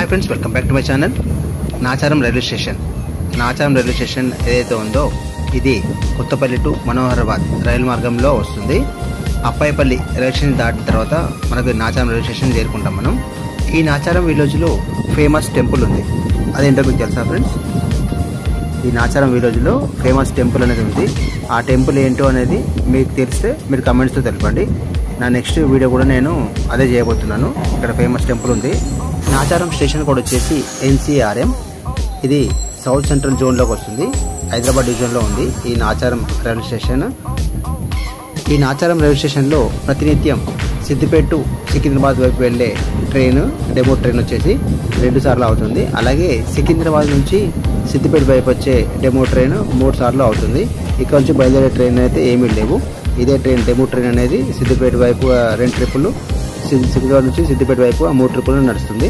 Hi friends, welcome back to my channel. Nacharam railway station. Nacharam railway station ఏదైతే ఉందో ఇది Kothapalli to Manoharabad రైలు మార్గంలో వస్తుంది. అప్పాయిపల్లి రైల్వే స్టేషన్ దాటిన తర్వాత మనకు నాచారం రైల్వే స్టేషన్ చేరుకుంటాం మనం. ఈ నాచారం విలేజ్లో ఫేమస్ టెంపుల్ ఉంది. అదేంటో మీకు తెలుసా ఫ్రెండ్స్? ఈ నాచారం విలేజ్లో ఫేమస్ టెంపుల్ అనేది ఉంది. ఆ టెంపుల్ ఏంటో అనేది మీకు తెలిస్తే మీరు కమెంట్స్తో తెలపండి. నా నెక్స్ట్ వీడియో కూడా నేను అదే చేయబోతున్నాను. ఇక్కడ ఫేమస్ టెంపుల్ ఉంది. నాచారం స్టేషన్ కూడా వచ్చేసి NCRM. ఇది సౌత్ సెంట్రల్ జోన్లోకి వస్తుంది. హైదరాబాద్ డివిజన్లో ఉంది ఈ నాచారం రైల్వే స్టేషన్. ఈ నాచారం రైల్వే స్టేషన్లో ప్రతినిత్యం సిద్దిపేట టు సికింద్రాబాద్ వైపు వెళ్ళే ట్రైన్, డెమో ట్రైన్ వచ్చేసి 2 సార్లు అవుతుంది. అలాగే సికింద్రాబాద్ నుంచి సిద్దిపేట వైపు వచ్చే డెమో ట్రైన్ 3 సార్లు అవుతుంది. ఇక్కడ నుంచి బయలుదేరే ట్రైన్ అయితే ఏమీ లేవు. ఇదే ట్రైన్, డెమో ట్రైన్ అనేది సిద్దిపేట వైపు 2 ట్రిప్పులు, సికింద్రాబాద్ నుంచి సిద్దిపేట వైపు 3 ట్రిప్పులు నడుస్తుంది.